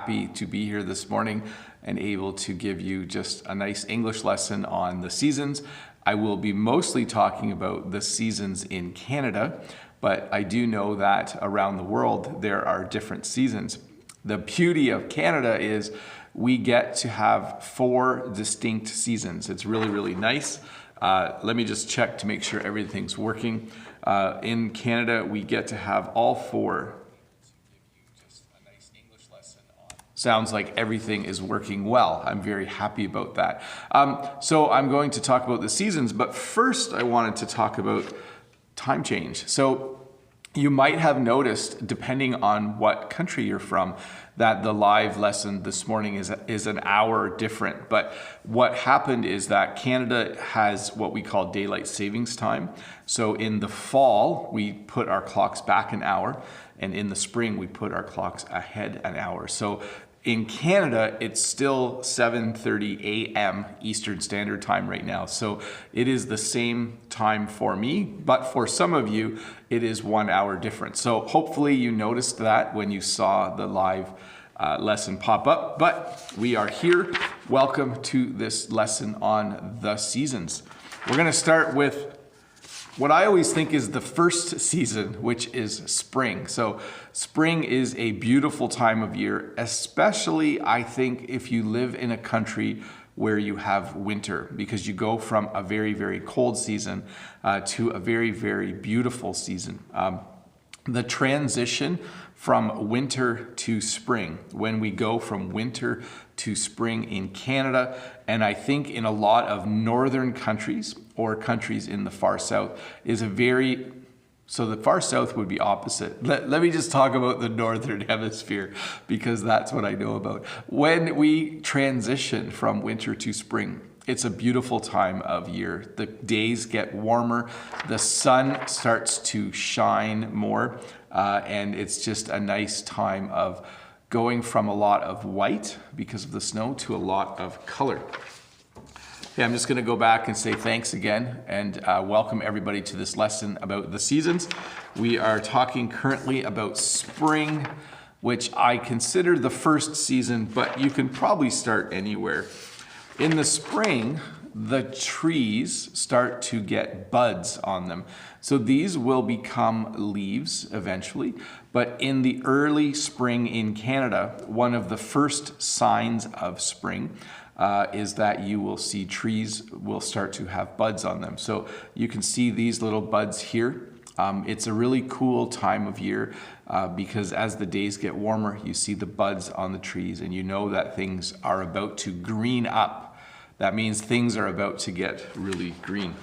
happy to be here this morning and able to give you just a nice English lesson on the seasons. I will be mostly talking about the seasons in Canada, but I do know that around the world there are different seasons. The beauty of Canada is we get to have 4 distinct seasons. It's really, really nice. Let me just check to make sure everything's working. In Canada, we get to have all 4. Sounds like everything is working well. I'm very happy about that. So I'm going to talk about the seasons, but first I wanted to talk about time change. So you might have noticed, depending on what country you're from, that the live lesson this morning is an hour different. But what happened is that Canada has what we call daylight savings time. So in the fall, we put our clocks back an hour, and in the spring, we put our clocks ahead an hour. So in Canada, it's still 7:30 a.m. Eastern Standard Time right now. So it is the same time for me, but for some of you, it is 1 hour difference. So hopefully you noticed that when you saw the live lesson pop up, but we are here. Welcome to this lesson on the seasons. We're gonna start with what I always think is the first season, which is spring. So spring is a beautiful time of year, especially I think if you live in a country where you have winter, because you go from a very, very cold season to a very, very beautiful season. The transition from winter to spring, when we go from winter to spring in Canada, and I think in a lot of northern countries or countries in the far south, is so the far south would be opposite. Let me just talk about the northern hemisphere because that's what I know about. When we transition from winter to spring, it's a beautiful time of year. The days get warmer, the sun starts to shine more, and it's just a nice time of going from a lot of white because of the snow to a lot of color. Okay, I'm just gonna go back and say thanks again and welcome everybody to this lesson about the seasons. We are talking currently about spring, which I consider the first season, but you can probably start anywhere. In the spring, the trees start to get buds on them. So these will become leaves eventually. But in the early spring in Canada, one of the first signs of spring is that you will see trees will start to have buds on them. So you can see these little buds here. It's a really cool time of year because as the days get warmer, you see the buds on the trees and you know that things are about to green up. That means things are about to get really green.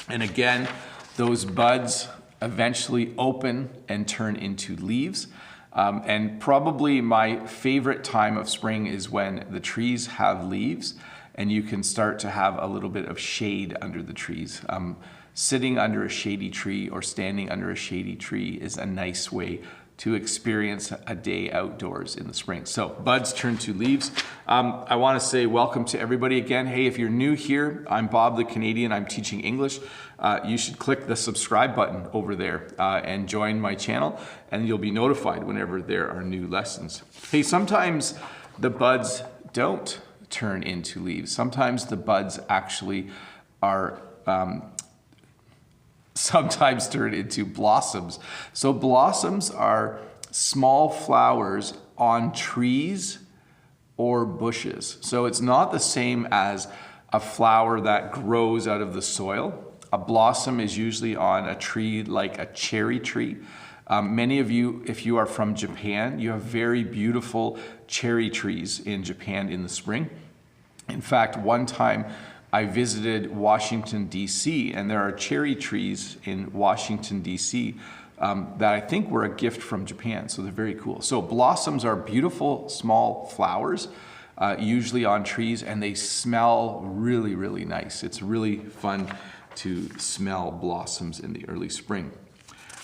And again, those buds eventually open and turn into leaves. And probably my favorite time of spring is when the trees have leaves and you can start to have a little bit of shade under the trees. Sitting under a shady tree or standing under a shady tree is a nice way to experience a day outdoors in the spring. So buds turn to leaves. I wanna say welcome to everybody again. Hey, if you're new here, I'm Bob the Canadian, I'm teaching English. You should click the subscribe button over there and join my channel and you'll be notified whenever there are new lessons. Hey, sometimes the buds don't turn into leaves. Sometimes the buds actually are sometimes turn into blossoms. So blossoms are small flowers on trees or bushes. So it's not the same as a flower that grows out of the soil. A blossom is usually on a tree like a cherry tree. Many of you, if you are from Japan, you have very beautiful cherry trees in Japan in the spring. In fact, one time I visited Washington, D.C., and there are cherry trees in Washington, D.C. That I think were a gift from Japan, so they're very cool. So blossoms are beautiful small flowers, usually on trees, and they smell really, really nice. It's really fun to smell blossoms in the early spring.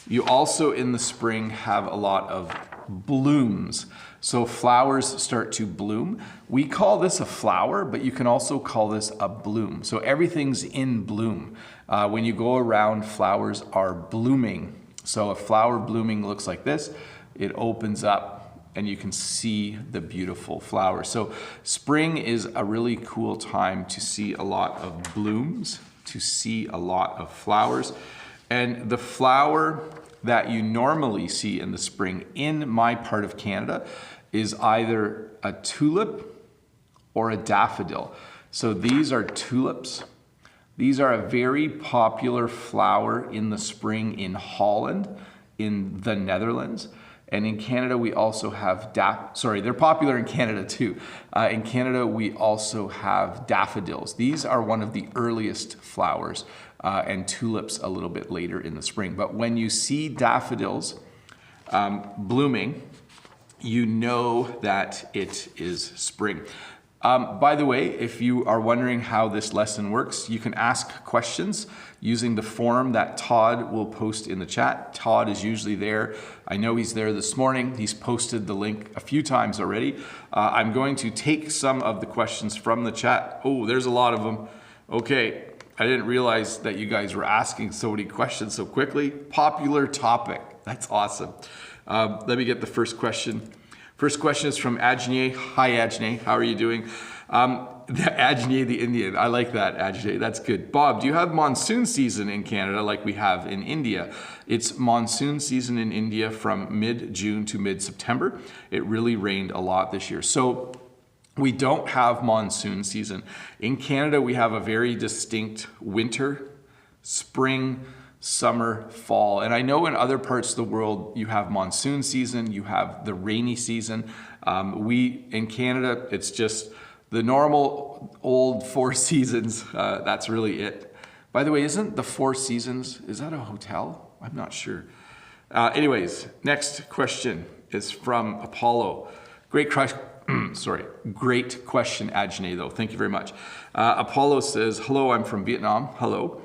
You also in the spring have a lot of blooms. So flowers start to bloom. We call this a flower, but you can also call this a bloom. So everything's in bloom. When you go around, flowers are blooming. So a flower blooming looks like this. It opens up and you can see the beautiful flowers. So spring is a really cool time to see a lot of blooms, to see a lot of flowers. And the flower that you normally see in the spring in my part of Canada is either a tulip or a daffodil. So these are tulips. These are a very popular flower in the spring in Holland, in the Netherlands. And in Canada, we also have, they're popular in Canada too. In Canada, we also have daffodils. These are one of the earliest flowers, and tulips a little bit later in the spring. But when you see daffodils blooming, you know that it is spring. By the way, if you are wondering how this lesson works, you can ask questions using the form that Todd will post in the chat. Todd is usually there. I know he's there this morning. He's posted the link a few times already. I'm going to take some of the questions from the chat. Oh, there's a lot of them. Okay, I didn't realize that you guys were asking so many questions so quickly. Popular topic. That's awesome. Let me get the first question. First question is from Ajnay. Hi, Ajnay. How are you doing? Ajnay the Indian. I like that, Ajnay. That's good. Bob, do you have monsoon season in Canada like we have in India? It's monsoon season in India from mid-June to mid-September. It really rained a lot this year. So we don't have monsoon season. In Canada, we have a very distinct winter, spring, summer, fall. And I know in other parts of the world, you have monsoon season, you have the rainy season. In Canada, it's just the normal old 4 seasons. That's really it. By the way, isn't the 4 seasons, is that a hotel? I'm not sure. Anyways, next question is from Apollo. Great question, Ajnay, though. Thank you very much. Apollo says, hello, I'm from Vietnam. Hello.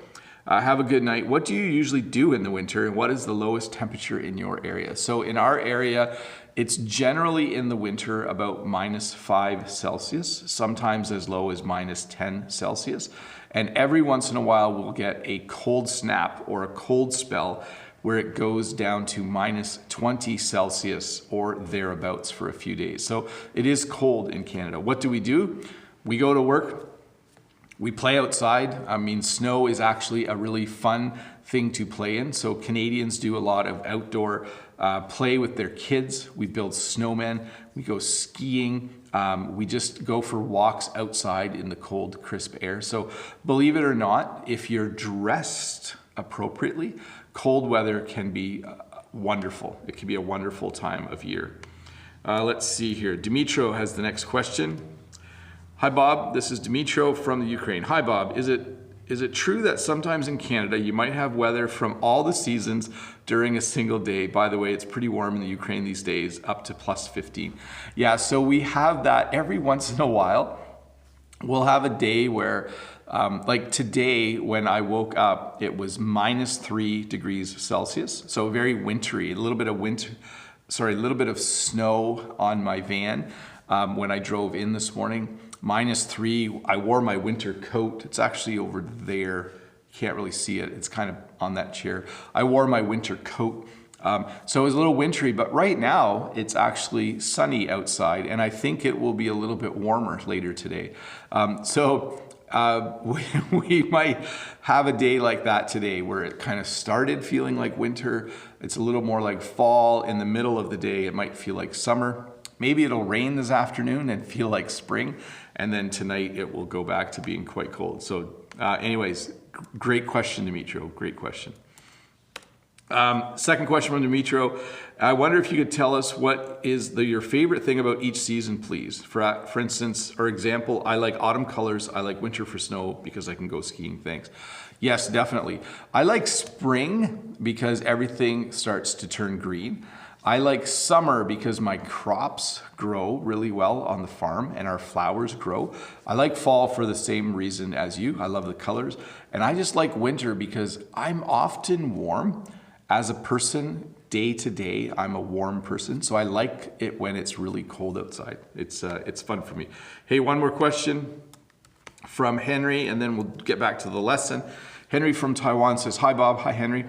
Have a good night. What do you usually do in the winter, and what is the lowest temperature in your area? So in our area, it's generally in the winter about -5 Celsius, sometimes as low as -10 Celsius. And every once in a while, we'll get a cold snap or a cold spell where it goes down to -20 Celsius or thereabouts for a few days. So it is cold in Canada. What do? We go to work. We play outside. I mean, snow is actually a really fun thing to play in. So Canadians do a lot of outdoor play with their kids. We build snowmen. We go skiing. We just go for walks outside in the cold, crisp air. So believe it or not, if you're dressed appropriately, cold weather can be wonderful. It can be a wonderful time of year. Let's see here. Dimitro has the next question. Hi, Bob. This is Dimitro from the Ukraine. Hi, Bob. Is it true that sometimes in Canada you might have weather from all the seasons during a single day? By the way, it's pretty warm in the Ukraine these days, up to +15. Yeah, so we have that every once in a while. We'll have a day where, like today when I woke up, it was -3 degrees Celsius. So very wintry, a little bit of snow on my van when I drove in this morning. -3, I wore my winter coat. It's actually over there. You can't really see it. It's kind of on that chair. I wore my winter coat. So it was a little wintry, but right now it's actually sunny outside, and I think it will be a little bit warmer later today. We might have a day like that today where it kind of started feeling like winter. It's a little more like fall. In the middle of the day, it might feel like summer. Maybe it'll rain this afternoon and feel like spring. And then tonight it will go back to being quite cold. So anyways, great question, Dimitro. Great question. Second question from Dimitro. I wonder if you could tell us what is your favorite thing about each season, please. For instance, or example, I like autumn colors. I like winter for snow because I can go skiing. Thanks. Yes, definitely. I like spring because everything starts to turn green. I like summer because my crops grow really well on the farm and our flowers grow. I like fall for the same reason as you. I love the colors. And I just like winter because I'm often warm as a person. Day to day, I'm a warm person. So I like it when it's really cold outside. It's fun for me. Hey, one more question from Henry and then we'll get back to the lesson. Henry from Taiwan says, hi Bob. Hi Henry.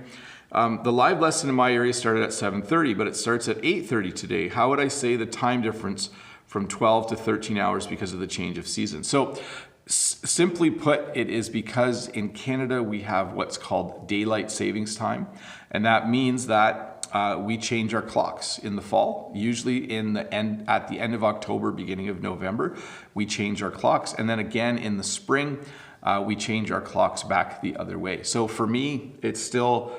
The live lesson in my area started at 7:30, but it starts at 8:30 today. How would I say the time difference from 12 to 13 hours because of the change of season? So simply put, it is because in Canada we have what's called daylight savings time, and that means that we change our clocks in the fall, usually at the end of October, beginning of November. We change our clocks, and then again in the spring, we change our clocks back the other way. So for me, it's still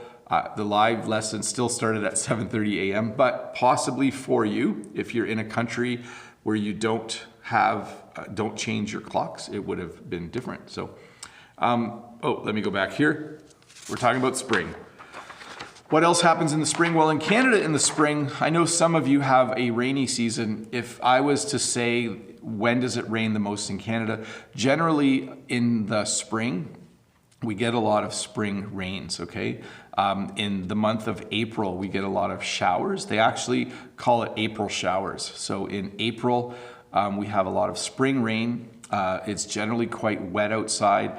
the live lesson still started at 7:30 a.m., but possibly for you, if you're in a country where you don't change your clocks, it would have been different. So, let me go back here. We're talking about spring. What else happens in the spring? Well, in Canada in the spring, I know some of you have a rainy season. If I was to say, when does it rain the most in Canada? Generally in the spring, we get a lot of spring rains, okay? In the month of April, we get a lot of showers. They actually call it April showers. So in April, we have a lot of spring rain. It's generally quite wet outside.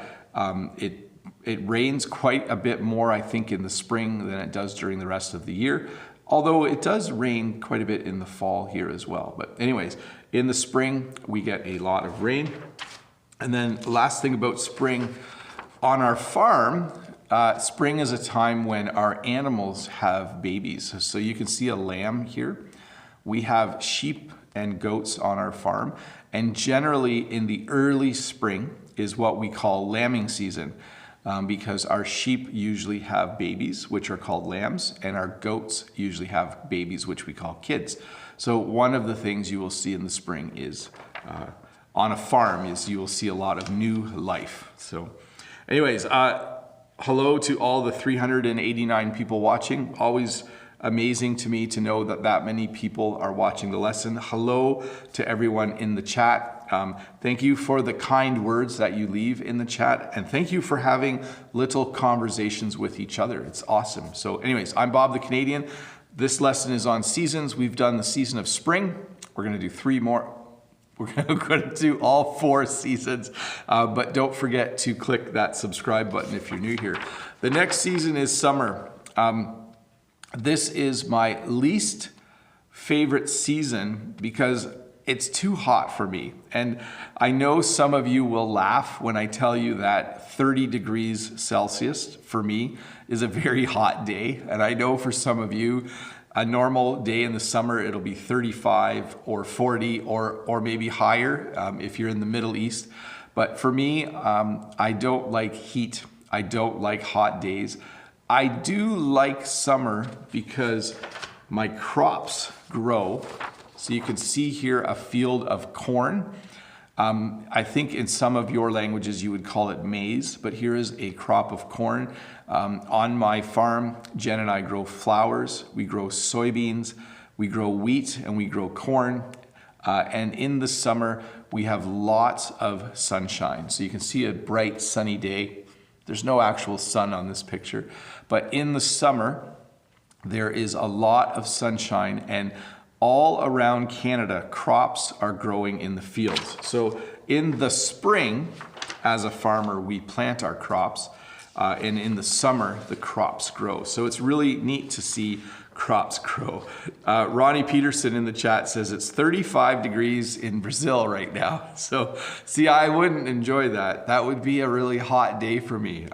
It rains quite a bit more, I think, in the spring than it does during the rest of the year. Although it does rain quite a bit in the fall here as well. But anyways, in the spring, we get a lot of rain. And then the last thing about spring, on our farm, spring is a time when our animals have babies. So you can see a lamb here. We have sheep and goats on our farm. And generally in the early spring is what we call lambing season. Because our sheep usually have babies, which are called lambs, and our goats usually have babies, which we call kids. So one of the things you will see in the spring is, on a farm, is you will see a lot of new life. So anyways, hello to all the 389 people watching. Always amazing to me to know that many people are watching the lesson. Hello to everyone in the chat. Thank you for the kind words that you leave in the chat, and thank you for having little conversations with each other. It's awesome. So anyways, I'm Bob the Canadian. This lesson is on seasons. We've done the season of spring. We're going to do 3 more. We're going to do all 4 seasons, but don't forget to click that subscribe button if you're new here. The next season is summer. This is my least favorite season because it's too hot for me. And I know some of you will laugh when I tell you that 30 degrees Celsius for me is a very hot day. And I know for some of you, a normal day in the summer, it'll be 35 or 40 or maybe higher if you're in the Middle East. But for me, I don't like heat. I don't like hot days. I do like summer because my crops grow. So you can see here a field of corn. I think in some of your languages you would call it maize, but here is a crop of corn. On my farm, Jen and I grow flowers, we grow soybeans, we grow wheat, and we grow corn. And in the summer, we have lots of sunshine. So you can see a bright sunny day. There's no actual sun on this picture, but in the summer, there is a lot of sunshine, and all around Canada, crops are growing in the fields. So in the spring, as a farmer, we plant our crops, and in the summer, the crops grow. So it's really neat to see crops grow. Ronnie Peterson in the chat says it's 35 degrees in Brazil right now. So see, I wouldn't enjoy that. That would be a really hot day for me.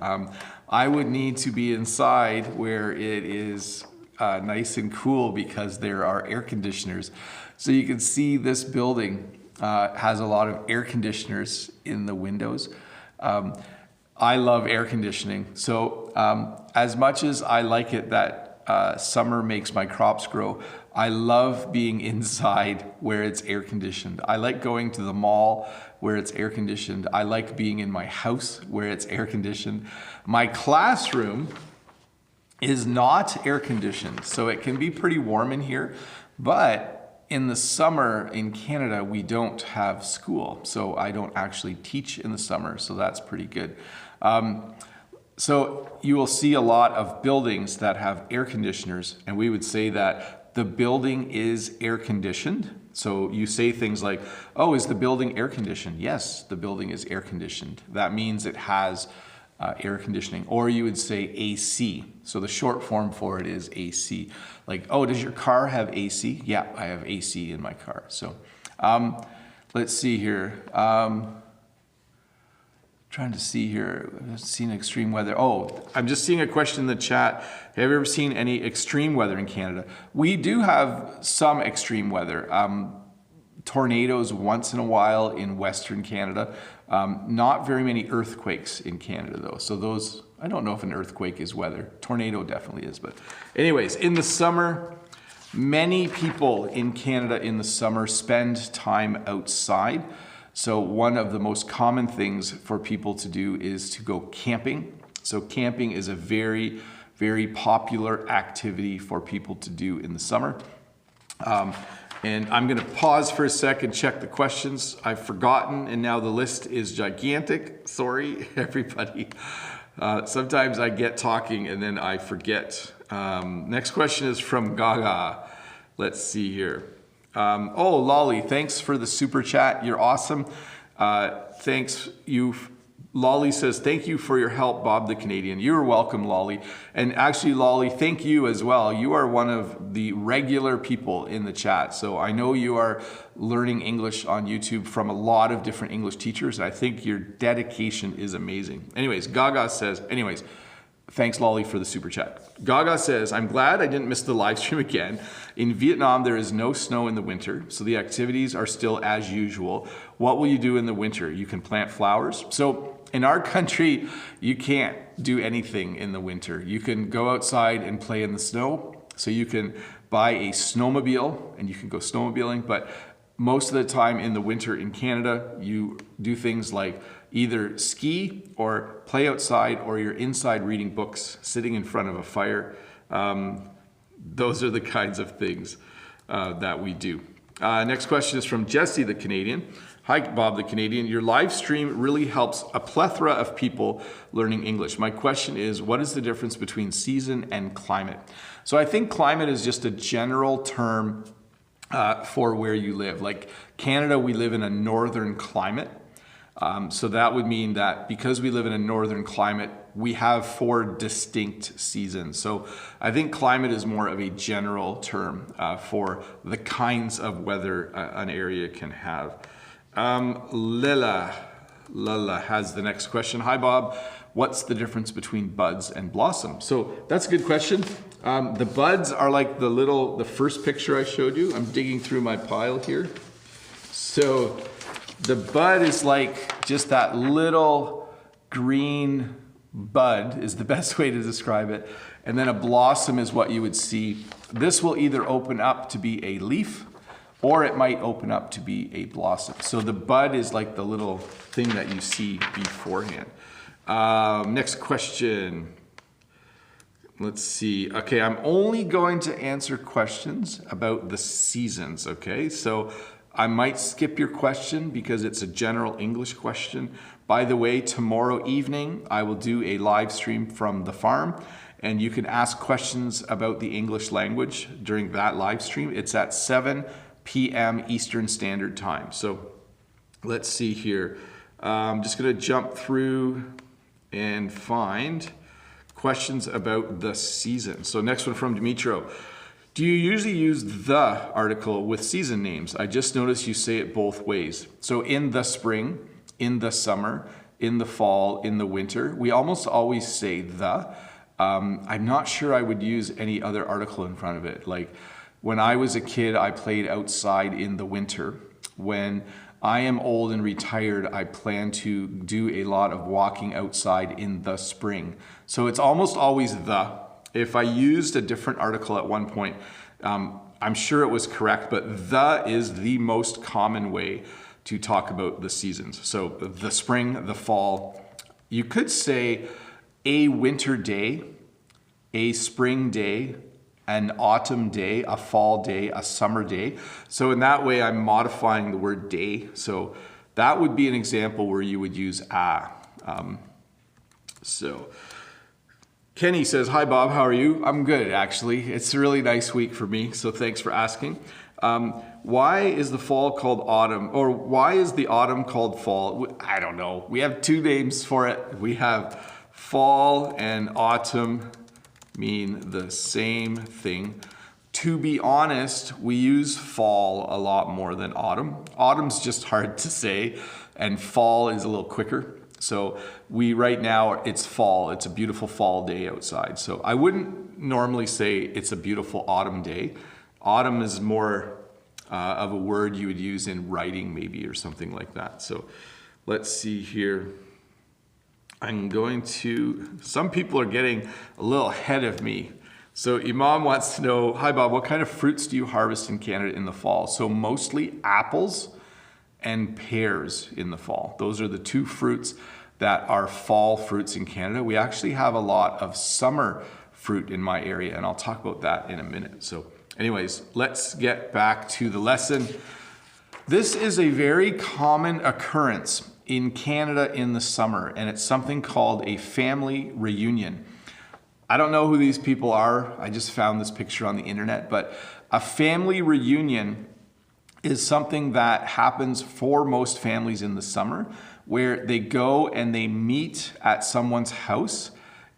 I would need to be inside where it is nice and cool because there are air conditioners. So you can see this building has a lot of air conditioners in the windows. I love air conditioning. So as much as I like it that summer makes my crops grow, I love being inside where it's air conditioned. I like going to the mall where it's air conditioned. I like being in my house where it's air conditioned. My classroom is not air conditioned, so it can be pretty warm in here, but in the summer in Canada, we don't have school, so I don't actually teach in the summer, so that's pretty good. So you will see a lot of buildings that have air conditioners, and we would say that the building is air conditioned. So you say things like, oh, is the building air conditioned? Yes, the building is air conditioned. That means it has air conditioning, or you would say AC. So the short form for it is AC. Like, oh, does your car have AC? Yeah, I have AC in my car. So let's see here. Trying to see here, I've seen extreme weather. Oh, I'm just seeing a question in the chat. Have you ever seen any extreme weather in Canada? We do have some extreme weather. Tornadoes once in a while in Western Canada. Not very many earthquakes in Canada though. So those, I don't know if an earthquake is weather. Tornado definitely is, but anyways, in the summer, many people in Canada in the summer spend time outside. So one of the most common things for people to do is to go camping. So camping is a very, very popular activity for people to do in the summer. And I'm gonna pause for a second, check the questions. I've forgotten, and now the list is gigantic. Sorry, everybody. Sometimes I get talking and then I forget. Next question is from Gaga. Let's see here. Oh, Lolly, thanks for the super chat. You're awesome. Thanks. Lolly says, thank you for your help, Bob the Canadian. You're welcome, Lolly. And actually, Lolly, thank you as well. You are one of the regular people in the chat. So I know you are learning English on YouTube from a lot of different English teachers. I think your dedication is amazing. Anyways, Gaga says, thanks, Lolly, for the super chat. Gaga says, I'm glad I didn't miss the live stream again. In Vietnam, there is no snow in the winter, so the activities are still as usual. What will you do in the winter? You can plant flowers. So in our country, you can't do anything in the winter. You can go outside and play in the snow. So you can buy a snowmobile and you can go snowmobiling, but most of the time in the winter in Canada, you do things like either ski or play outside, or you're inside reading books, sitting in front of a fire. Those are the kinds of things that we do. Next question is from Jesse the Canadian. Hi, Bob the Canadian. Your live stream really helps a plethora of people learning English. My question is, what is the difference between season and climate? So I think climate is just a general term for where you live. Like Canada, we live in a northern climate. So that would mean that because we live in a northern climate, we have 4 distinct seasons. So I think climate is more of a general term for the kinds of weather an area can have. Lila has the next question. Hi, Bob. What's the difference between buds and blossom? So that's a good question. The buds are like the first picture I showed you. I'm digging through my pile here. So the bud is like just that little green bud is the best way to describe it. And then a blossom is what you would see. This will either open up to be a leaf, or it might open up to be a blossom. So the bud is like the little thing that you see beforehand. Next question. Let's see. Okay, I'm only going to answer questions about the seasons, okay? So I might skip your question because it's a general English question. By the way, tomorrow evening, I will do a live stream from the farm, and you can ask questions about the English language during that live stream. It's at 7 p.m. Eastern Standard Time. So let's see here. I'm just gonna jump through and find questions about the season. So next one from Dimitro. Do you usually use the article with season names? I just noticed you say it both ways. So in the spring, in the summer, in the fall, in the winter, we almost always say the. I'm not sure I would use any other article in front of it. Like when I was a kid, I played outside in the winter. When I am old and retired, I plan to do a lot of walking outside in the spring. So it's almost always the. If I used a different article at one point, I'm sure it was correct, but the is the most common way to talk about the seasons. So the spring, the fall. You could say a winter day, a spring day, an autumn day, a fall day, a summer day. So in that way, I'm modifying the word day. So that would be an example where you would use a. So Kenny says, hi Bob, how are you? I'm good, actually. It's a really nice week for me, so thanks for asking. Why is the fall called autumn, or why is the autumn called fall? I don't know. We have 2 names for it. We have fall and autumn mean the same thing. To be honest, we use fall a lot more than autumn. Autumn's just hard to say, and fall is a little quicker. So right now, it's fall. It's a beautiful fall day outside. So I wouldn't normally say it's a beautiful autumn day. Autumn is more of a word you would use in writing maybe, or something like that. So let's see here. Some people are getting a little ahead of me. So Imam wants to know, hi Bob, what kind of fruits do you harvest in Canada in the fall? So mostly apples and pears in the fall. Those are the two fruits that are fall fruits in Canada. We actually have a lot of summer fruit in my area, and I'll talk about that in a minute. So anyways, let's get back to the lesson. This is a very common occurrence in Canada in the summer, and it's something called a family reunion. I don't know who these people are. I just found this picture on the internet, but a family reunion is something that happens for most families in the summer, where they go and they meet at someone's house,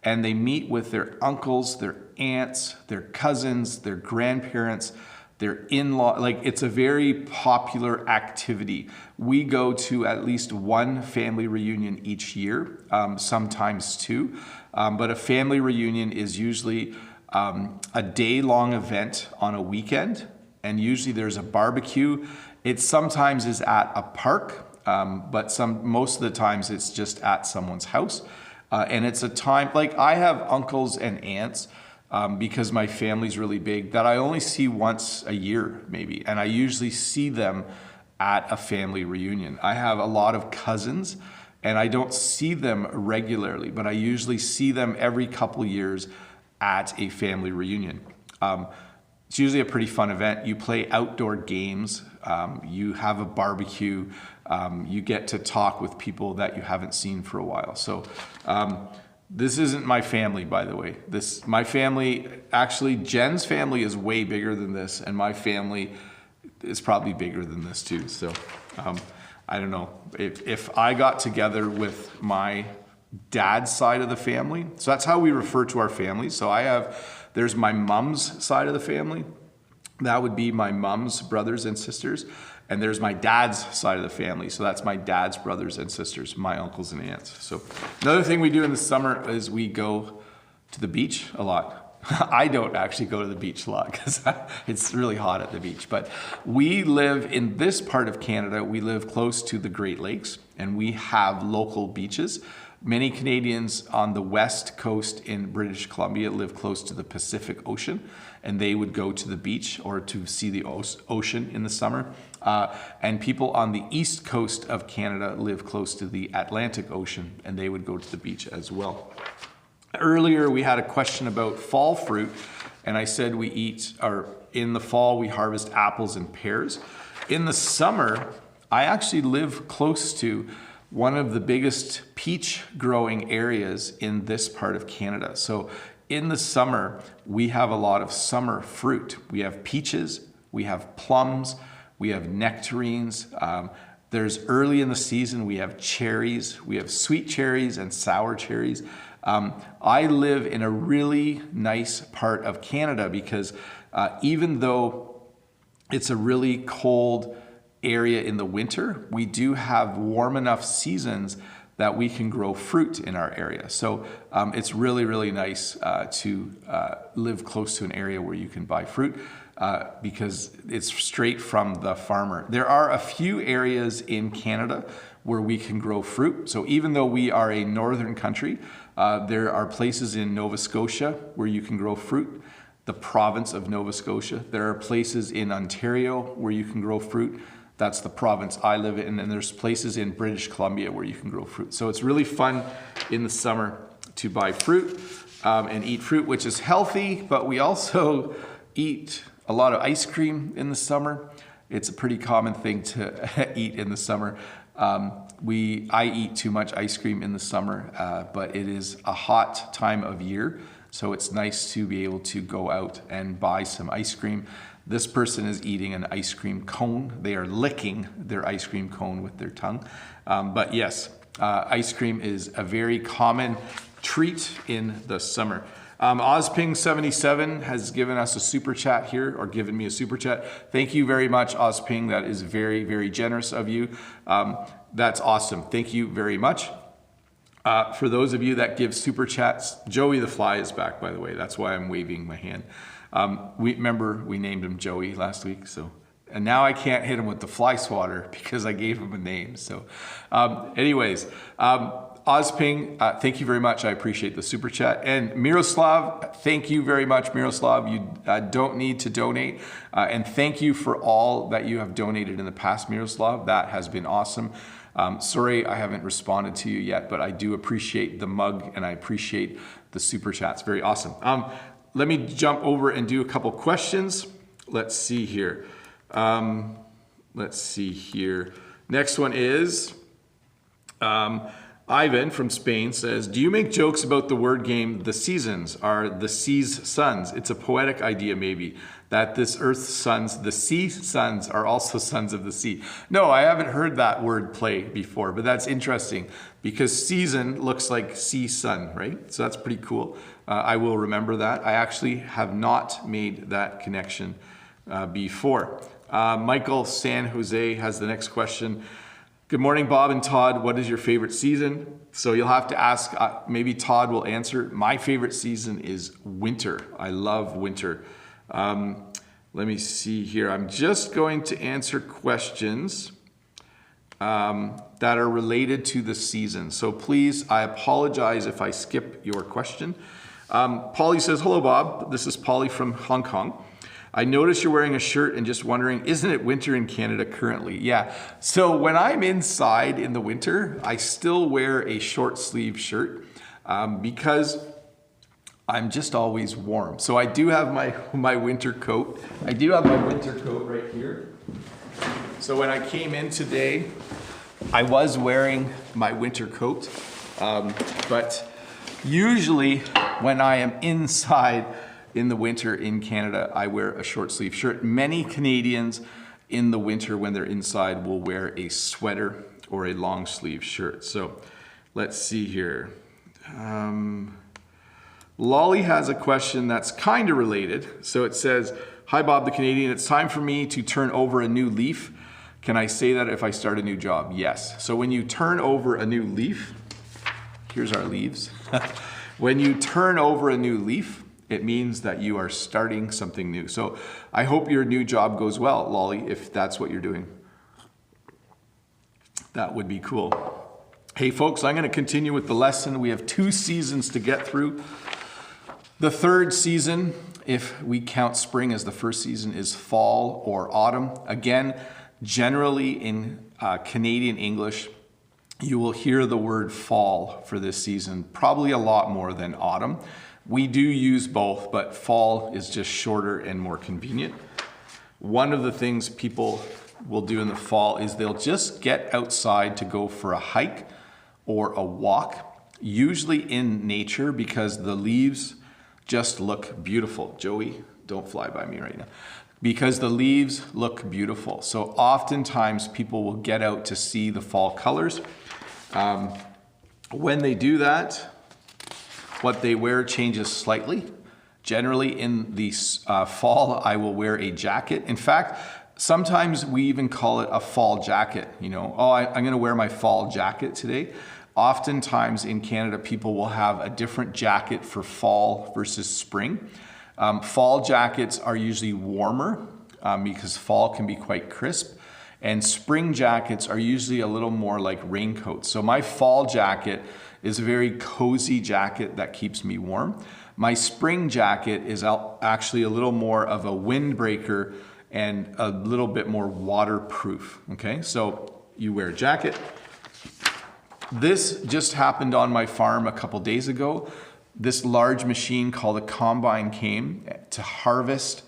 and they meet with their uncles, their aunts, their cousins, their grandparents, their in-law. Like, it's a very popular activity. We go to at least one family reunion each year, sometimes two. But a family reunion is usually a day-long event on a weekend, and usually there's a barbecue. It sometimes is at a park, but most of the times it's just at someone's house. And it's a time, like, I have uncles and aunts, because my family's really big, that I only see once a year maybe, and I usually see them at a family reunion. I have a lot of cousins, and I don't see them regularly, but I usually see them every couple years at a family reunion. It's usually a pretty fun event. You play outdoor games, you have a barbecue, you get to talk with people that you haven't seen for a while. So this isn't my family, by the way. My family, actually, Jen's family is way bigger than this, and my family is probably bigger than this too. So I don't know. If I got together with my dad's side of the family, so that's how we refer to our family. So there's my mom's side of the family. That would be my mom's brothers and sisters. And there's my dad's side of the family. So that's my dad's brothers and sisters, my uncles and aunts. So another thing we do in the summer is we go to the beach a lot. I don't actually go to the beach a lot because it's really hot at the beach. But we live in this part of Canada. We live close to the Great Lakes, and we have local beaches. Many Canadians on the west coast in British Columbia live close to the Pacific Ocean, and they would go to the beach or to see the ocean in the summer. And people on the east coast of Canada live close to the Atlantic Ocean, and they would go to the beach as well. Earlier, we had a question about fall fruit, and I said in the fall, we harvest apples and pears. In the summer, I actually live close to one of the biggest peach growing areas in this part of Canada. So in the summer, we have a lot of summer fruit. We have peaches, we have plums, we have nectarines. There's early in the season, we have cherries, we have sweet cherries and sour cherries. I live in a really nice part of Canada because even though it's a really cold area in the winter, we do have warm enough seasons that we can grow fruit in our area. So it's really, really nice to live close to an area where you can buy fruit because it's straight from the farmer. There are a few areas in Canada where we can grow fruit. So even though we are a northern country, there are places in Nova Scotia where you can grow fruit, the province of Nova Scotia. There are places in Ontario where you can grow fruit. That's the province I live in, and there's places in British Columbia where you can grow fruit. So it's really fun in the summer to buy fruit and eat fruit, which is healthy, but we also eat a lot of ice cream in the summer. It's a pretty common thing to eat in the summer. I eat too much ice cream in the summer, but it is a hot time of year, so it's nice to be able to go out and buy some ice cream. This person is eating an ice cream cone. They are licking their ice cream cone with their tongue. But yes, ice cream is a very common treat in the summer. Ozping77 has given us a super chat here, or given me a super chat. Thank you very much, Ozping. That is very, very generous of you. That's awesome. Thank you very much. For those of you that give super chats, Joey the Fly is back, by the way. That's why I'm waving my hand. Remember, we named him Joey last week, and now I can't hit him with the fly swatter because I gave him a name. So anyways, Ozping, thank you very much. I appreciate the super chat. And Miroslav, thank you very much, Miroslav. You don't need to donate. And thank you for all that you have donated in the past, Miroslav. That has been awesome. Sorry I haven't responded to you yet, but I do appreciate the mug and I appreciate the super chats. Very awesome. Let me jump over and do a couple questions. Let's see here. Next one is... Ivan from Spain says, do you make jokes about the word game, the seasons are the sea's sons? It's a poetic idea maybe, that this earth's sons, the sea sons are also sons of the sea. No, I haven't heard that word play before, but that's interesting because season looks like sea sun, right? So that's pretty cool. I will remember that. I actually have not made that connection before. Michael San Jose has the next question. Good morning, Bob and Todd. What is your favorite season? So you'll have to ask, maybe Todd will answer. My favorite season is winter. I love winter. Let me see here. I'm just going to answer questions that are related to the season. So please, I apologize if I skip your question. Polly says, hello, Bob. This is Polly from Hong Kong. I noticed you're wearing a shirt and just wondering, isn't it winter in Canada currently? Yeah, so when I'm inside in the winter, I still wear a short sleeve shirt because I'm just always warm. So I do have my winter coat. I do have my winter coat right here. So when I came in today, I was wearing my winter coat, but usually when I am inside in the winter in Canada, I wear a short sleeve shirt. Many Canadians in the winter when they're inside will wear a sweater or a long sleeve shirt. So let's see here. Lolly has a question that's kind of related. So it says, hi Bob the Canadian, it's time for me to turn over a new leaf. Can I say that if I start a new job? Yes. So when you turn over a new leaf, here's our leaves. When you turn over a new leaf, it means that you are starting something new. So I hope your new job goes well, Lolly, if that's what you're doing. That would be cool. Hey folks, I'm gonna continue with the lesson. We have 2 seasons to get through. The third season, if we count spring as the first season, is fall or autumn. Again, generally in Canadian English, you will hear the word fall for this season, probably a lot more than autumn. We do use both, but fall is just shorter and more convenient. One of the things people will do in the fall is they'll just get outside to go for a hike or a walk, usually in nature because the leaves just look beautiful. Joey, don't fly by me right now. Because the leaves look beautiful. So oftentimes people will get out to see the fall colors. When they do that, what they wear changes slightly. Generally in the fall, I will wear a jacket. In fact, sometimes we even call it a fall jacket. You know, oh, I'm gonna wear my fall jacket today. Oftentimes in Canada, people will have a different jacket for fall versus spring. Fall jackets are usually warmer because fall can be quite crisp. And spring jackets are usually a little more like raincoats. So my fall jacket is a very cozy jacket that keeps me warm. My spring jacket is actually a little more of a windbreaker and a little bit more waterproof, okay? So you wear a jacket. This just happened on my farm a couple days ago. This large machine called a combine came to harvest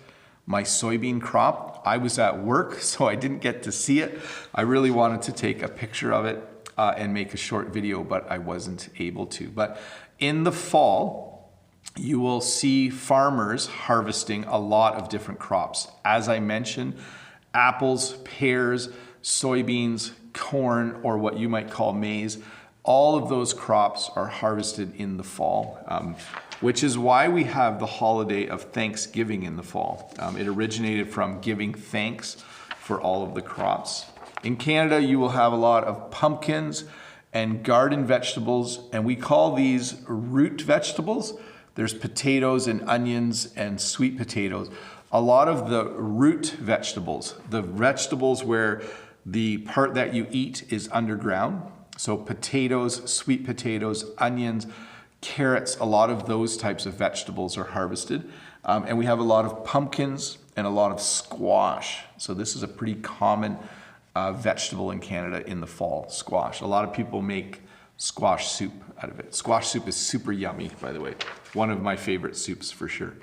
my soybean crop. I was at work, so I didn't get to see it. I really wanted to take a picture of it and make a short video, but I wasn't able to. But in the fall, you will see farmers harvesting a lot of different crops. As I mentioned, apples, pears, soybeans, corn, or what you might call maize. all of those crops are harvested in the fall, which is why we have the holiday of Thanksgiving in the fall. It originated from giving thanks for all of the crops. In Canada, you will have a lot of pumpkins and garden vegetables, and we call these root vegetables. There's potatoes and onions and sweet potatoes. A lot of the root vegetables, the vegetables where the part that you eat is underground, so potatoes, sweet potatoes, onions, carrots, a lot of those types of vegetables are harvested. And we have a lot of pumpkins and a lot of squash. So this is a pretty common vegetable in Canada in the fall, squash. A lot of people make squash soup out of it. Squash soup is super yummy, by the way. One of my favorite soups for sure.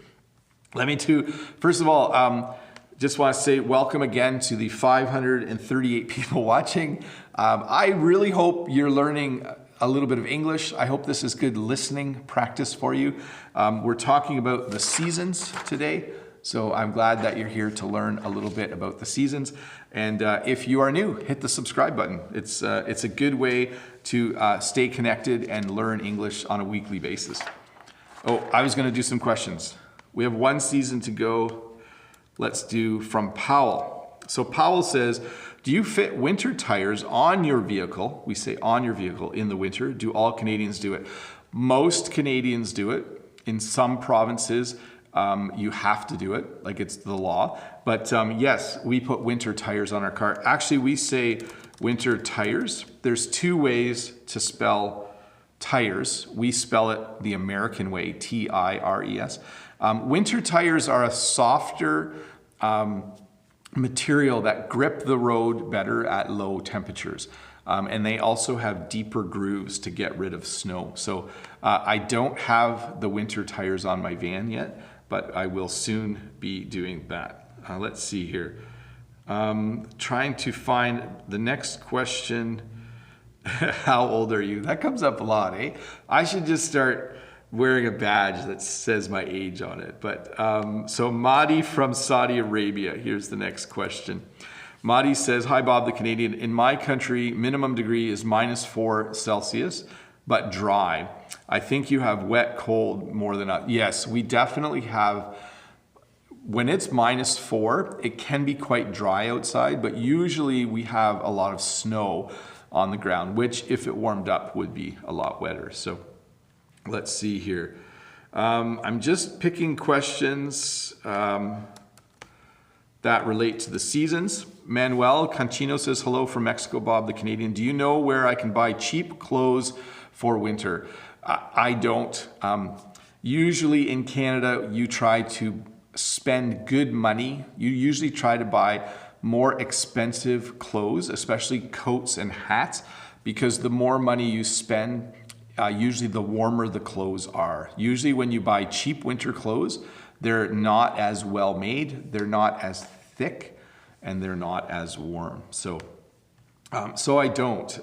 First of all, just want to say welcome again to the 538 people watching. I really hope you're learning a little bit of English. I hope this is good listening practice for you. We're talking about the seasons today. So I'm glad that you're here to learn a little bit about the seasons. And if you are new, hit the subscribe button. It's a good way to stay connected and learn English on a weekly basis. Oh, I was going to do some questions. We have one season to go. Let's do from Powell. So Powell says, do you fit winter tires on your vehicle? We say on your vehicle in the winter. Do all Canadians do it? Most Canadians do it. In some provinces, you have to do it, like it's the law. But yes, we put winter tires on our car. Actually, we say winter tires. There's two ways to spell tires. We spell it the American way, T-I-R-E-S. Winter tires are a softer material that grip the road better at low temperatures. And they also have deeper grooves to get rid of snow. So I don't have the winter tires on my van yet, but I will soon be doing that. Let's see here. Trying to find the next question. How old are you? That comes up a lot, eh? I should just start wearing a badge that says my age on it. But so Mahdi from Saudi Arabia, here's the next question. Mahdi says, hi Bob the Canadian. In my country, minimum degree is -4 Celsius, but dry. I think you have wet, cold more than us. Yes, we definitely have. When it's -4, it can be quite dry outside, but usually we have a lot of snow on the ground, which if it warmed up would be a lot wetter. So let's see here. I'm just picking questions that relate to the seasons. Manuel Canchino says, hello from Mexico, Bob the Canadian. Do you know where I can buy cheap clothes for winter? I don't. Usually in Canada, you try to spend good money. You usually try to buy more expensive clothes, especially coats and hats, because the more money you spend, usually the warmer the clothes are. Usually when you buy cheap winter clothes, they're not as well made, they're not as thick, and they're not as warm. So I don't.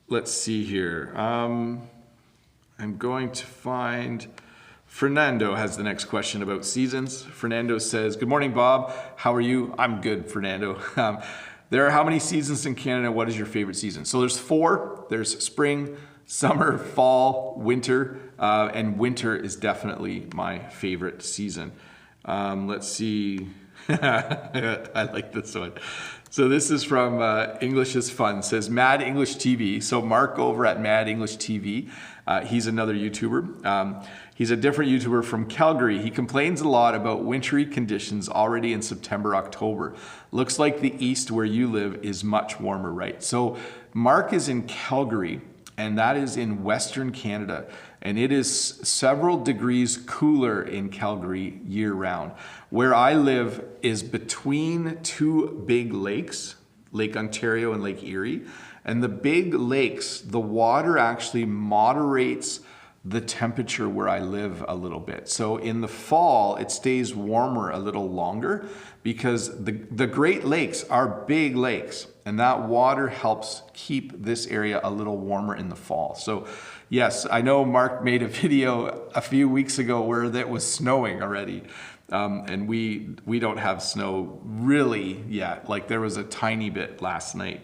Let's see here. I'm going to find, Fernando has the next question about seasons. Fernando says, good morning, Bob. How are you? I'm good, Fernando. There are how many seasons in Canada? What is your favorite season? So there's 4. There's spring, summer, fall, winter, and winter is definitely my favorite season. Let's see. I like this one. So this is from English is Fun. It says Mad English TV. So Mark over at Mad English TV, he's another YouTuber. He's a different YouTuber from Calgary. He complains a lot about wintry conditions already in September, October. Looks like the east where you live is much warmer, right? So Mark is in Calgary, and that is in Western Canada. And it is several degrees cooler in Calgary year round. Where I live is between 2 big lakes, Lake Ontario and Lake Erie. And the big lakes, the water actually moderates the temperature where I live a little bit. So in the fall, it stays warmer a little longer because the Great Lakes are big lakes, and that water helps keep this area a little warmer in the fall. So yes, I know Mark made a video a few weeks ago where it was snowing already. And we don't have snow really yet. Like there was a tiny bit last night.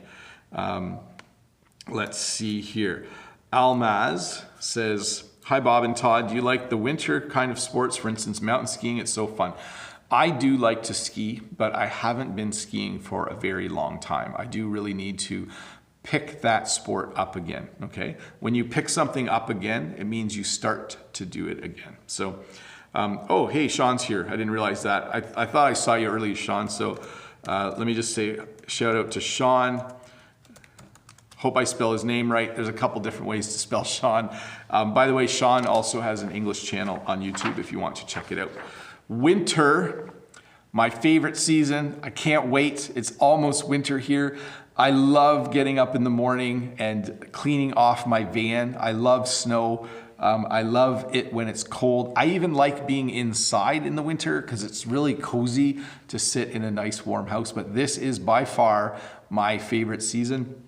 Let's see here. Almaz says, hi Bob and Todd, do you like the winter kind of sports? For instance, mountain skiing, it's so fun. I do like to ski, but I haven't been skiing for a very long time. I do really need to pick that sport up again, okay? When you pick something up again, it means you start to do it again. So, oh, hey, Sean's here. I didn't realize that. I thought I saw you earlier, Sean. So let me just say shout out to Sean. Hope I spell his name right. There's a couple different ways to spell Sean. By the way, Sean also has an English channel on YouTube if you want to check it out. Winter, my favorite season. I can't wait. It's almost winter here. I love getting up in the morning and cleaning off my van. I love snow. I love it when it's cold. I even like being inside in the winter because it's really cozy to sit in a nice warm house. But this is by far my favorite season.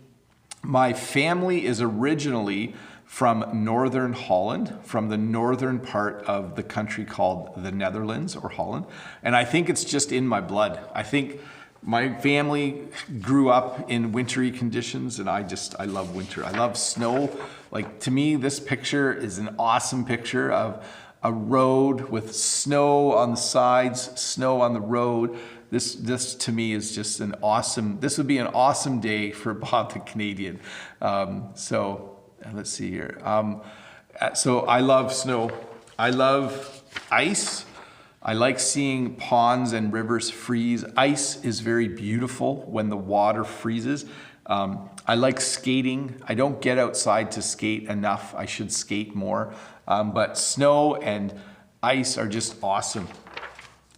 My family is originally from Northern Holland, from the northern part of the country called the Netherlands or Holland. And I think it's just in my blood. I think my family grew up in wintry conditions, and I love winter. I love snow. Like, to me, this picture is an awesome picture of a road with snow on the sides, snow on the road. This to me is just an awesome, this would be an awesome day for Bob the Canadian. So let's see here. So I love snow. I love ice. I like seeing ponds and rivers freeze. Ice is very beautiful when the water freezes. I like skating. I don't get outside to skate enough. I should skate more. But snow and ice are just awesome.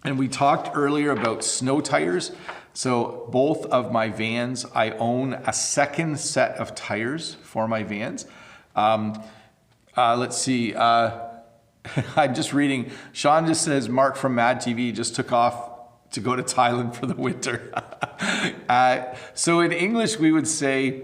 And we talked earlier about snow tires. So both of my vans, I own a second set of tires for my vans. Let's see. I'm just reading. Sean just says, Mark from Mad TV just took off to go to Thailand for the winter. So in English, we would say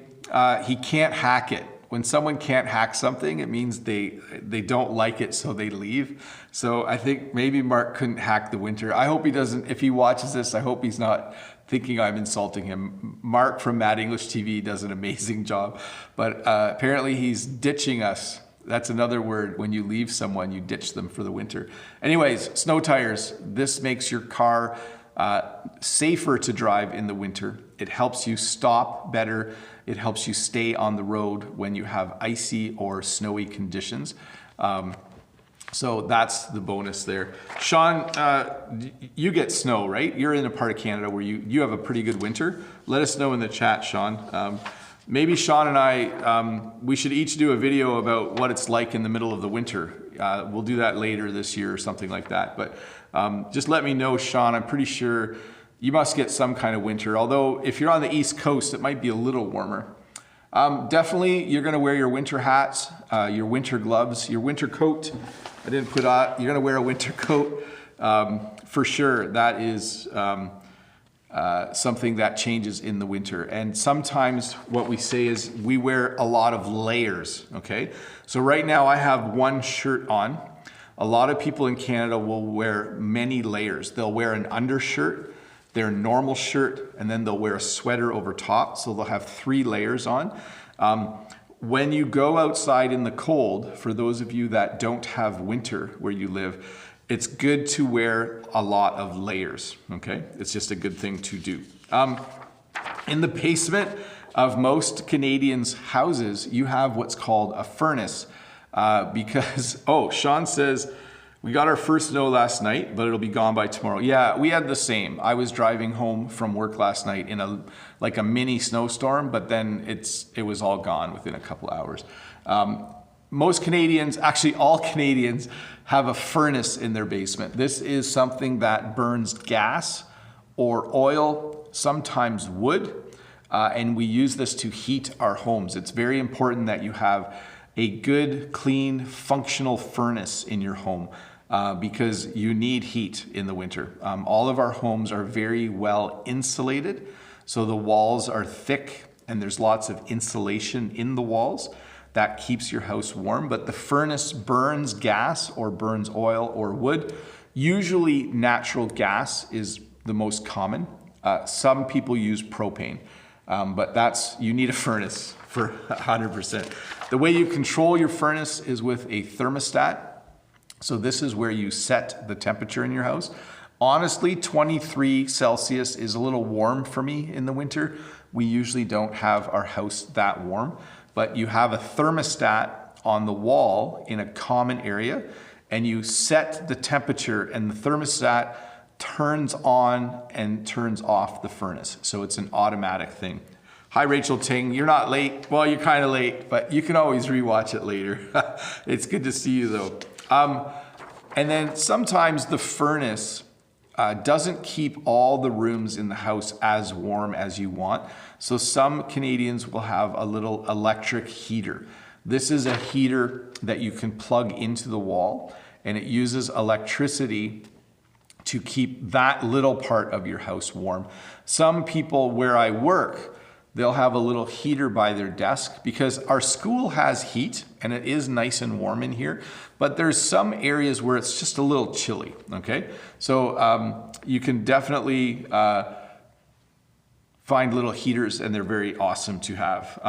he can't hack it. When someone can't hack something, it means they don't like it, so they leave. So I think maybe Mark couldn't hack the winter. I hope he doesn't. If he watches this, I hope he's not thinking I'm insulting him. Mark from Mad English TV does an amazing job, but apparently he's ditching us. That's another word. When you leave someone, you ditch them for the winter. Anyways, snow tires. This makes your car safer to drive in the winter. It helps you stop better. It helps you stay on the road when you have icy or snowy conditions. So that's the bonus there. Sean, you get snow, right? You're in a part of Canada where you have a pretty good winter. Let us know in the chat, Sean. Maybe Sean and I, we should each do a video about what it's like in the middle of the winter. We'll do that later this year or something like that. But just let me know, Sean. I'm pretty sure you must get some kind of winter. Although if you're on the East Coast, it might be a little warmer. Definitely, you're going to wear your winter hats, your winter gloves, your winter coat. I didn't put on. You're going to wear a winter coat for sure. That is something that changes in the winter. And sometimes what we say is we wear a lot of layers. Okay, so right now I have one shirt on. A lot of people in Canada will wear many layers. They'll wear an undershirt, their normal shirt, and then they'll wear a sweater over top. So they'll have 3 layers on. When you go outside in the cold, for those of you that don't have winter where you live, it's good to wear a lot of layers, okay? It's just a good thing to do. In the basement of most Canadians' houses, you have what's called a furnace because, oh, Sean says, we got our first snow last night, but it'll be gone by tomorrow. Yeah, we had the same. I was driving home from work last night in a mini snowstorm, but then it was all gone within a couple hours. Most Canadians, actually all Canadians, have a furnace in their basement. This is something that burns gas or oil, sometimes wood, and we use this to heat our homes. It's very important that you have a good, clean, functional furnace in your home. Because you need heat in the winter. All of our homes are very well insulated, so the walls are thick and there's lots of insulation in the walls that keeps your house warm. But the furnace burns gas or burns oil or wood. Usually natural gas is the most common. Some people use propane. But you need a furnace for 100%. The way you control your furnace is with a thermostat. So this is where you set the temperature in your house. Honestly, 23 Celsius is a little warm for me in the winter. We usually don't have our house that warm, but you have a thermostat on the wall in a common area, and you set the temperature, and the thermostat turns on and turns off the furnace. So it's an automatic thing. Hi, Rachel Ting. You're not late. Well, you're kind of late, but you can always rewatch it later. It's good to see you though. And then sometimes the furnace doesn't keep all the rooms in the house as warm as you want. So some Canadians will have a little electric heater. This is a heater that you can plug into the wall, and it uses electricity to keep that little part of your house warm. Some people where I work, they'll have a little heater by their desk because our school has heat and it is nice and warm in here, but there's some areas where it's just a little chilly, okay? So you can definitely find little heaters, and they're very awesome to have.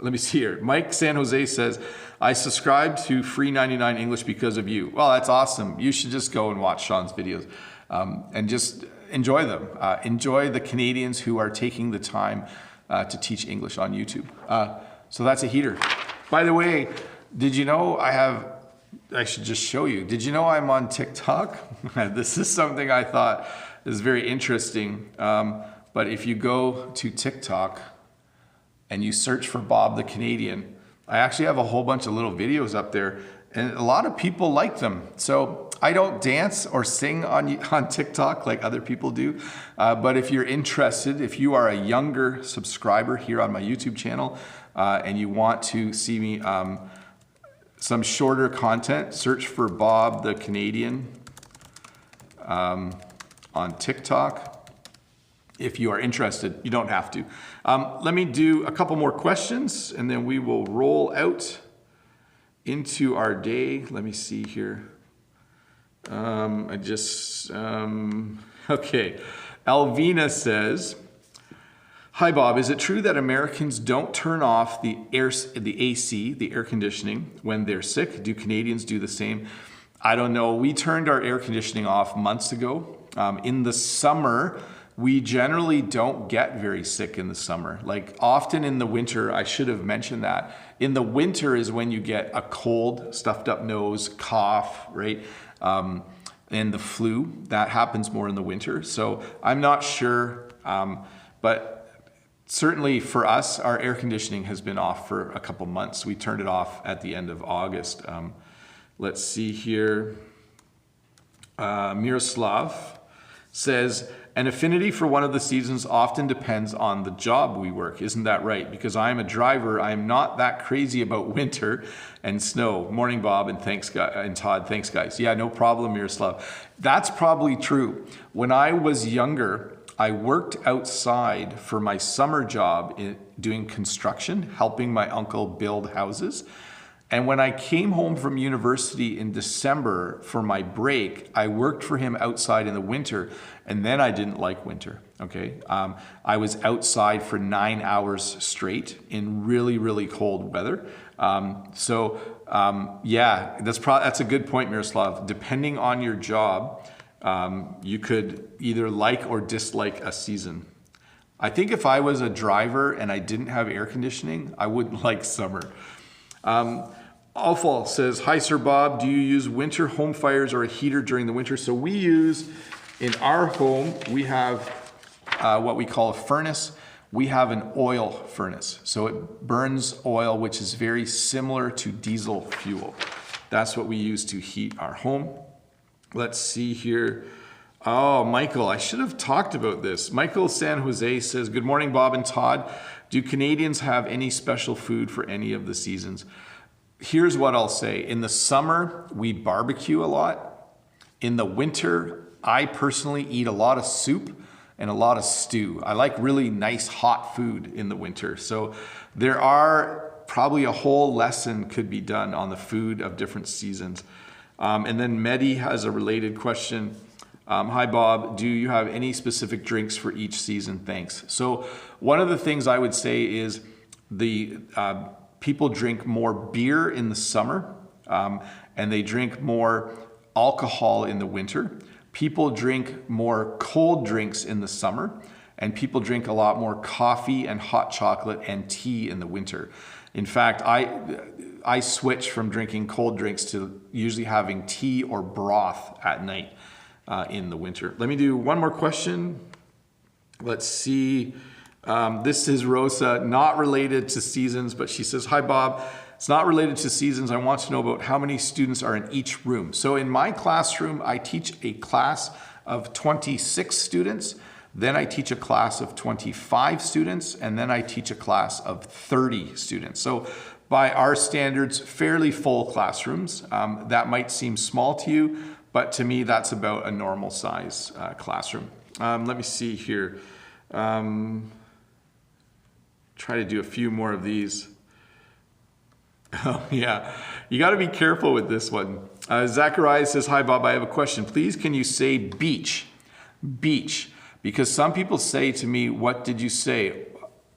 Let me see here. Mike San Jose says, I subscribe to Free 99 English because of you. Well, that's awesome. You should just go and watch Sean's videos and just enjoy them. Enjoy the Canadians who are taking the time to teach English on YouTube. So that's a heater. By the way, did you know I should just show you. Did you know I'm on TikTok? This is something I thought is very interesting. But if you go to TikTok and you search for Bob the Canadian, I actually have a whole bunch of little videos up there, and a lot of people like them. So I don't dance or sing on TikTok like other people do, but if you're interested, if you are a younger subscriber here on my YouTube channel and you want to see me some shorter content, search for Bob the Canadian on TikTok. If you are interested, you don't have to. Let me do a couple more questions and then we will roll out into our day. Let me see here. Okay. Alvina says, hi Bob, is it true that Americans don't turn off the AC, the air conditioning, when they're sick? Do Canadians do the same? I don't know. We turned our air conditioning off months ago. In the summer, we generally don't get very sick in the summer. Like often in the winter, I should have mentioned that. In the winter is when you get a cold, stuffed up nose, cough, right? And the flu, that happens more in the winter. So I'm not sure, but certainly for us, our air conditioning has been off for a couple months. We turned it off at the end of August. Let's see here. Miroslav says, an affinity for one of the seasons often depends on the job we work. Isn't that right? Because I am a driver, I am not that crazy about winter and snow. Morning, Bob, and thanks, and Todd. Thanks, guys. Yeah, no problem, Miroslav. That's probably true. When I was younger, I worked outside for my summer job doing construction, helping my uncle build houses. And when I came home from university in December for my break, I worked for him outside in the winter, and then I didn't like winter, okay? I was outside for 9 hours straight in really, really cold weather. Yeah, that's a good point, Miroslav. Depending on your job, you could either like or dislike a season. I think if I was a driver and I didn't have air conditioning, I wouldn't like summer. Alfal says, hi, Sir Bob. Do you use winter home fires or a heater during the winter? So we use, in our home, we have what we call a furnace. We have an oil furnace. So it burns oil, which is very similar to diesel fuel. That's what we use to heat our home. Let's see here. Oh, Michael, I should have talked about this. Michael San Jose says, good morning, Bob and Todd. Do Canadians have any special food for any of the seasons? Here's what I'll say. In the summer, we barbecue a lot. In the winter, I personally eat a lot of soup and a lot of stew. I like really nice hot food in the winter. So there are probably a whole lesson could be done on the food of different seasons. And then Mehdi has a related question. Hi, Bob. Do you have any specific drinks for each season? Thanks. So one of the things I would say is the people drink more beer in the summer, and they drink more alcohol in the winter. People drink more cold drinks in the summer, and people drink a lot more coffee and hot chocolate and tea in the winter. In fact, I switch from drinking cold drinks to usually having tea or broth at night in the winter. Let me do one more question. Let's see. This is Rosa, not related to seasons, but she says, hi, Bob. It's not related to seasons. I want to know about how many students are in each room. So in my classroom, I teach a class of 26 students. Then I teach a class of 25 students, and then I teach a class of 30 students. So by our standards, fairly full classrooms. That might seem small to you, but to me, that's about a normal size classroom. Let me see here. Try to do a few more of these. Oh yeah, you got to be careful with this one. Zachariah says, hi Bob, I have a question. Please can you say beach? Beach. Because some people say to me, what did you say?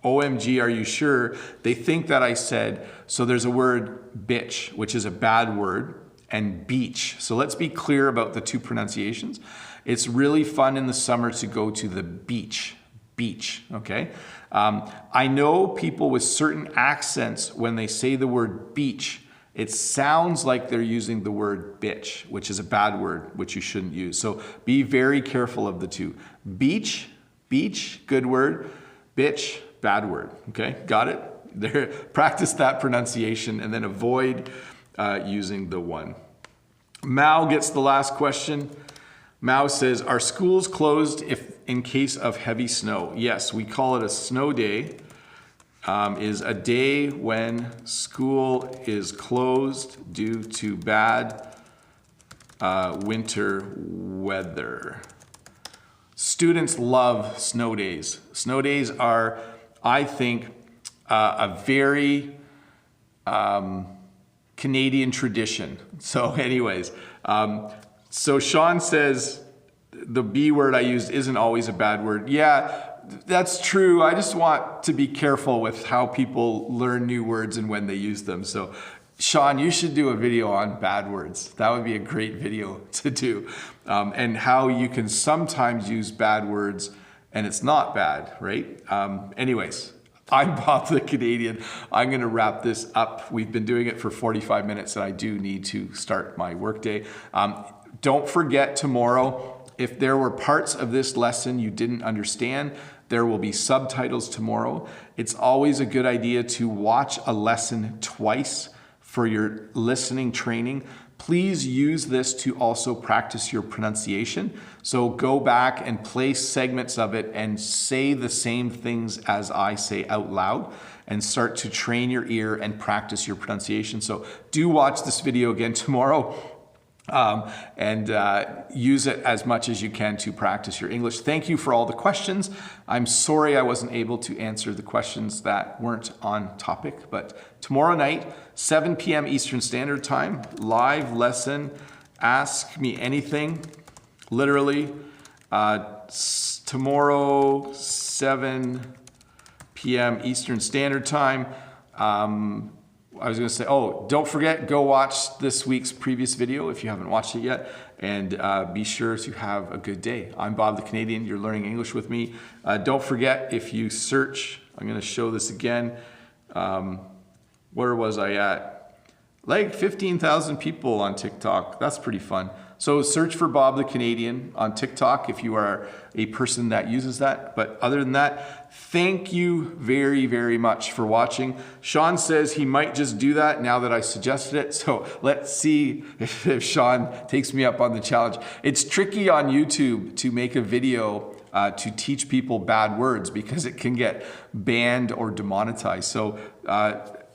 OMG, are you sure? They think that I said, so there's a word bitch, which is a bad word, and beach. So let's be clear about the two pronunciations. It's really fun in the summer to go to the beach. Beach, okay? I know people with certain accents, when they say the word beach, it sounds like they're using the word bitch, which is a bad word, which you shouldn't use. So be very careful of the two. Beach, good word. Bitch, bad word. Okay, got it? There, practice that pronunciation and then avoid using the one. Mao gets the last question. Mao says, are schools closed if in case of heavy snow? Yes, we call it a snow day. Is a day when school is closed due to bad winter weather. Students love snow days. Snow days are, I think, a very Canadian tradition. So anyways, so Sean says the B word I used isn't always a bad word. Yeah, that's true. I just want to be careful with how people learn new words and when they use them. So Sean, you should do a video on bad words. That would be a great video to do. And how you can sometimes use bad words and it's not bad, right? Anyways, I'm Bob the Canadian. I'm going to wrap this up. We've been doing it for 45 minutes and I do need to start my workday. Don't forget tomorrow, if there were parts of this lesson you didn't understand, there will be subtitles tomorrow. It's always a good idea to watch a lesson twice for your listening training. Please use this to also practice your pronunciation. So go back and play segments of it and say the same things as I say out loud and start to train your ear and practice your pronunciation. So do watch this video again tomorrow. And use it as much as you can to practice your English. Thank you for all the questions. I'm sorry I wasn't able to answer the questions that weren't on topic, but tomorrow night, 7 p.m. Eastern Standard Time, live lesson, Ask Me Anything, literally. Tomorrow, 7 p.m. Eastern Standard Time. I was going to say, oh, don't forget, go watch this week's previous video if you haven't watched it yet, and be sure to have a good day. I'm Bob the Canadian. You're learning English with me. Don't forget, if you search, I'm going to show this again. Where was I at? Like 15,000 people on TikTok. That's pretty fun. So search for Bob the Canadian on TikTok if you are a person that uses that. But other than that, thank you very, very much for watching. Sean says he might just do that now that I suggested it. So let's see if Sean takes me up on the challenge. It's tricky on YouTube to make a video to teach people bad words because it can get banned or demonetized. So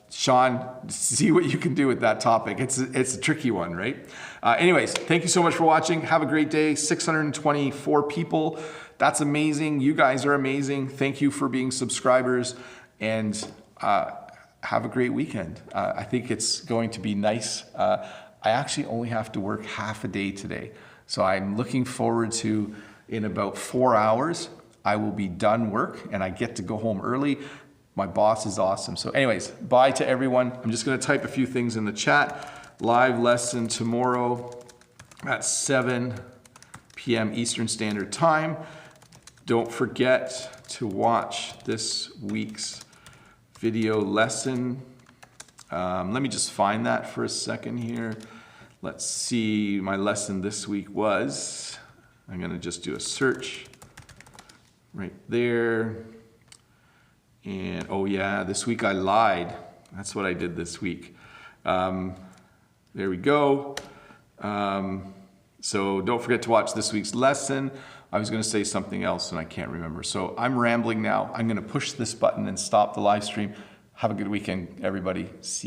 Sean, see what you can do with that topic. It's a tricky one, right? Anyways, thank you so much for watching. Have a great day. 624 people. That's amazing. You guys are amazing. Thank you for being subscribers, and have a great weekend. I think it's going to be nice. I actually only have to work half a day today. So I'm looking forward to, in about 4 hours, I will be done work and I get to go home early. My boss is awesome. So anyways, bye to everyone. I'm just gonna type a few things in the chat. Live lesson tomorrow at 7 p.m. Eastern Standard Time. Don't forget to watch this week's video lesson. Let me just find that for a second here. Let's see, my lesson this week was, I'm gonna just do a search right there. And oh yeah, this week I lied. That's what I did this week. There we go. So don't forget to watch this week's lesson. I was gonna say something else and I can't remember. So I'm rambling now. I'm gonna push this button and stop the live stream. Have a good weekend, everybody. See